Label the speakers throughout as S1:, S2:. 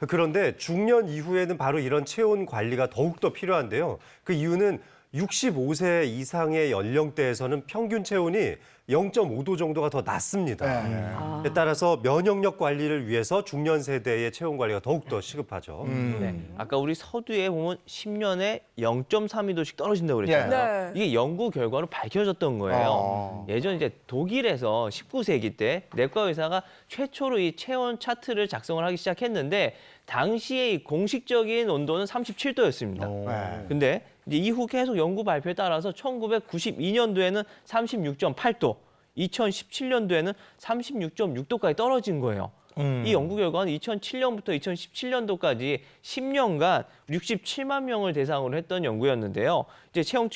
S1: 그런데 중년 이후에는 바로 이런 체온 관리가 더욱더 필요한데요. 그 이유는 65세 이상의 연령대에서는 평균 체온이 0.5도 정도가 더 낮습니다. 따라서 면역력 관리를 위해서 중년 세대의 체온 관리가 더욱더 시급하죠.
S2: 네. 아까 우리 서두에 보면 10년에 0.32도씩 떨어진다고 그랬잖아요.
S3: 네.
S2: 이게 연구 결과로 밝혀졌던 거예요. 예전 이제 독일에서 19세기 때 내과 의사가 최초로 이 체온 차트를 작성을 하기 시작했는데 당시의 이 공식적인 온도는 37도였습니다. 근데 이제 이후 계속 연구 발표에 따라서 1992년도에는 36.8도, 2017년도에는 36.6도까지 떨어진 거예요. 이 연구 결과는 2007년부터 2017년도까지 10년간 67만 명을 대상으로 했던 연구였는데요. 이제 체온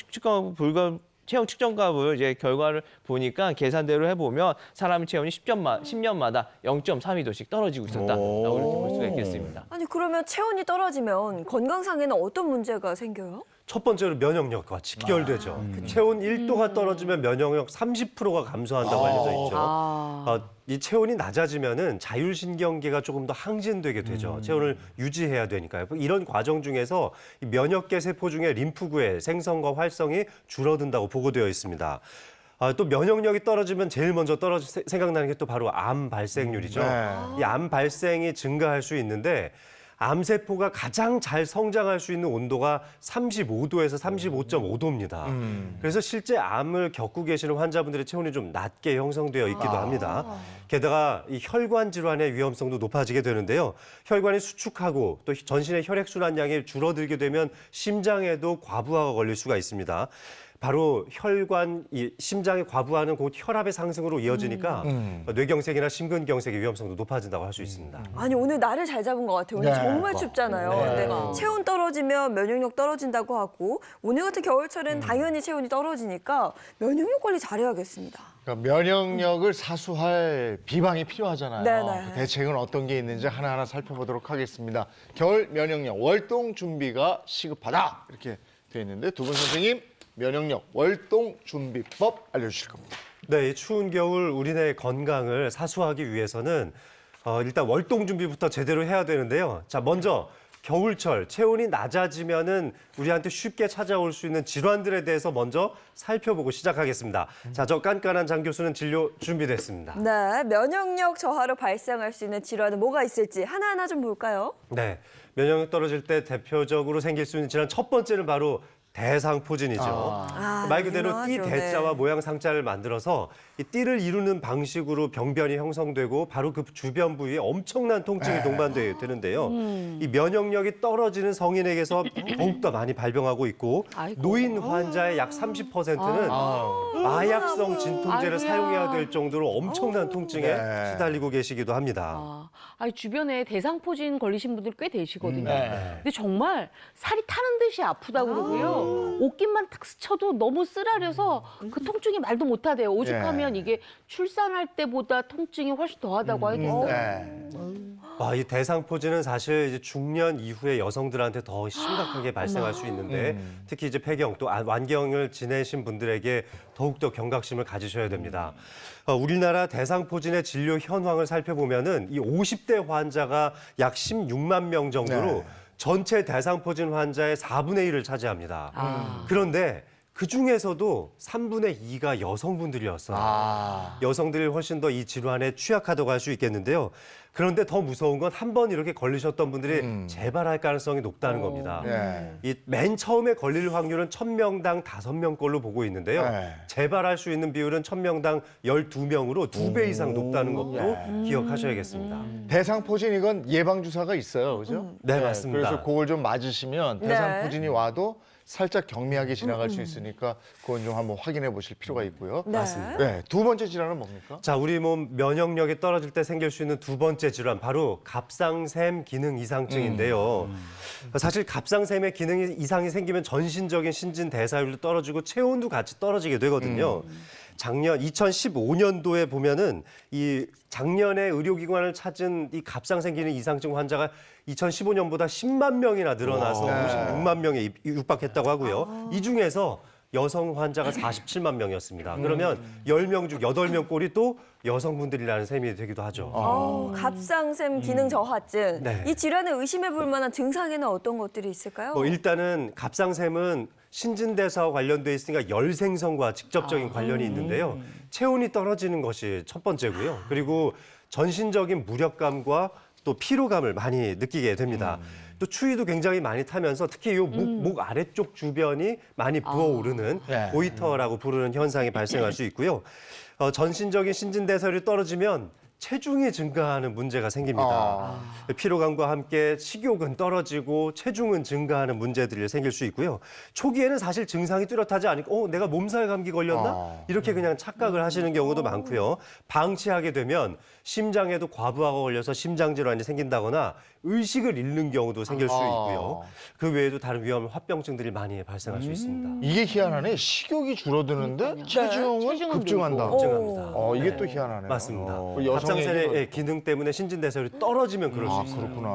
S2: 측정값을 이제 결과를 보니까 계산대로 해보면 사람의 체온이 10년마다 0.32도씩 떨어지고 있었다라고 이렇게 볼 수가 있겠습니다.
S3: 아니 그러면 체온이 떨어지면 건강상에는 어떤 문제가 생겨요?
S1: 첫 번째로 면역력과 직결되죠. 체온 1도가 떨어지면 면역력 30%가 감소한다고 알려져 있죠. 이 체온이 낮아지면은 자율신경계가 조금 더 항진되게 되죠. 체온을 유지해야 되니까요. 이런 과정 중에서 이 면역계 세포 중에 림프구의 생성과 활성이 줄어든다고 보고되어 있습니다. 또 면역력이 떨어지면 제일 먼저 생각나는 게 또 바로 암 발생률이죠. 이 암 발생이 증가할 수 있는데 암세포가 가장 잘 성장할 수 있는 온도가 35도에서 35.5도입니다. 그래서 실제 암을 겪고 계시는 환자분들의 체온이 좀 낮게 형성되어 있기도 합니다. 게다가 이 혈관 질환의 위험성도 높아지게 되는데요. 혈관이 수축하고 또 전신의 혈액순환량이 줄어들게 되면 심장에도 과부하가 걸릴 수가 있습니다. 바로 심장의 과부하는 곧 혈압의 상승으로 이어지니까 뇌경색이나 심근경색의 위험성도 높아진다고 할 수 있습니다.
S3: 아니 오늘 날을 잘 잡은 것 같아요. 오늘 정말 춥잖아요. 근데 체온 떨어지면 면역력 떨어진다고 하고 오늘 같은 겨울철엔 당연히 체온이 떨어지니까 면역력 관리 잘해야겠습니다.
S4: 그러니까 면역력을 사수할 비방이 필요하잖아요.
S3: 네네.
S4: 그 대책은 어떤 게 있는지 하나하나 살펴보도록 하겠습니다. 겨울 면역력 월동 준비가 시급하다 이렇게 돼 있는데 두 분 선생님 면역력 월동 준비법 알려주실 겁니다.
S1: 네, 이 추운 겨울 우리네 건강을 사수하기 위해서는 일단 월동 준비부터 제대로 해야 되는데요. 자, 먼저 겨울철 체온이 낮아지면은 우리한테 쉽게 찾아올 수 있는 질환들에 대해서 먼저 살펴보고 시작하겠습니다. 자, 저 깐깐한 장 교수는 진료 준비됐습니다.
S3: 네, 면역력 저하로 발생할 수 있는 질환은 뭐가 있을지 하나하나 좀 볼까요?
S1: 네, 면역력 떨어질 때 대표적으로 생길 수 있는 질환 첫 번째는 바로 대상포진이죠. 말 그대로 띠
S3: 유명하죠.
S1: 대자와
S3: 네.
S1: 모양 상자를 만들어서 이 띠를 이루는 방식으로 병변이 형성되고 바로 그 주변 부위에 엄청난 통증이 동반되는데요. 이 면역력이 떨어지는 성인에게서 더욱더 많이 발병하고 있고 노인 환자의 약 30%는 마약성 진통제를 사용해야 될 정도로 엄청난 통증에 시달리고 계시기도 합니다.
S5: 아니, 주변에 대상포진 걸리신 분들 꽤 되시거든요. 근데 정말 살이 타는 듯이 아프다고 그러고요. 옷깃만 탁 스쳐도 너무 쓰라려서 그 통증이 말도 못하대요. 오죽하면 이게 출산할 때보다 통증이 훨씬 더하다고 하겠어요.
S1: 이 대상포진은 사실 이제 중년 이후의 여성들한테 더 심각하게 발생할 수 있는데 특히 이제 폐경 또 완경을 지내신 분들에게 더욱더 경각심을 가지셔야 됩니다. 우리나라 대상포진의 진료 현황을 살펴보면은 이 50대 환자가 약 16만 명 정도로 전체 대상포진 환자의 4분의 1을 차지합니다. 그런데 그 중에서도 3분의 2가 여성분들이었어요. 여성들이 훨씬 더 이 질환에 취약하다고 할 수 있겠는데요. 그런데 더 무서운 건 한 번 이렇게 걸리셨던 분들이 재발할 가능성이 높다는 겁니다. 이 맨 처음에 걸릴 확률은 1000명당 5명꼴로 보고 있는데요. 재발할 수 있는 비율은 1000명당 12명으로 2배 이상 높다는 것도 기억하셔야겠습니다.
S4: 대상포진 이건 예방주사가 있어요, 그죠?
S1: 네, 맞습니다.
S4: 그래서 그걸 좀 맞으시면 대상포진이 와도 살짝 경미하게 지나갈 수 있으니까 그건 좀 한번 확인해 보실 필요가 있고요.
S3: 맞습니다.
S4: 네, 두 번째 질환은 뭡니까?
S1: 자, 우리 몸 면역력이 떨어질 때 생길 수 있는 두 번째 질환, 바로 갑상샘 기능 이상증인데요. 사실 갑상샘의 기능 이상이 생기면 전신적인 신진 대사율도 떨어지고 체온도 같이 떨어지게 되거든요. 작년 2015년도에 보면은 이 작년에 의료기관을 찾은 이 갑상샘 기능 이상증 환자가 2015년보다 10만 명이나 늘어나서 56만 명에 육박했다고 하고요. 이 중에서 여성 환자가 47만 명이었습니다. 그러면 10명 중 8명 꼴이 또 여성분들이라는 셈이 되기도 하죠.
S3: 갑상샘 기능 저하증.
S1: 네.
S3: 이 질환을 의심해 볼 만한 증상에는 어떤 것들이 있을까요?
S1: 뭐 일단은 갑상샘은 신진대사와 관련돼 있으니까 열 생성과 직접적인 관련이 있는데요. 체온이 떨어지는 것이 첫 번째고요. 그리고 전신적인 무력감과 또 피로감을 많이 느끼게 됩니다. 또 추위도 굉장히 많이 타면서 특히 이 목 아래쪽 주변이 많이 부어오르는
S4: 네.
S1: 고이터라고 부르는 현상이 발생할 수 있고요. 전신적인 신진대사율이 떨어지면 체중이 증가하는 문제가 생깁니다. 피로감과 함께 식욕은 떨어지고 체중은 증가하는 문제들이 생길 수 있고요. 초기에는 사실 증상이 뚜렷하지 않으니까 내가 몸살 감기 걸렸나? 이렇게 그냥 착각을 하시는 경우도 많고요. 방치하게 되면 심장에도 과부하가 걸려서 심장 질환이 생긴다거나 의식을 잃는 경우도 생길 수 있고요. 그 외에도 다른 위험 화병증들이 많이 발생할 수 있습니다.
S4: 이게 희한하네. 식욕이 줄어드는데 체중은
S5: 체중은
S4: 급증한다.
S5: 늘고.
S1: 증가합니다.
S4: 이게
S1: 네.
S4: 또 희한하네요.
S1: 맞습니다.
S4: 여성에게
S1: 갑상선의 기능 때문에 신진대사율이 떨어지면 그럴 수 있어요.
S4: 그렇구나.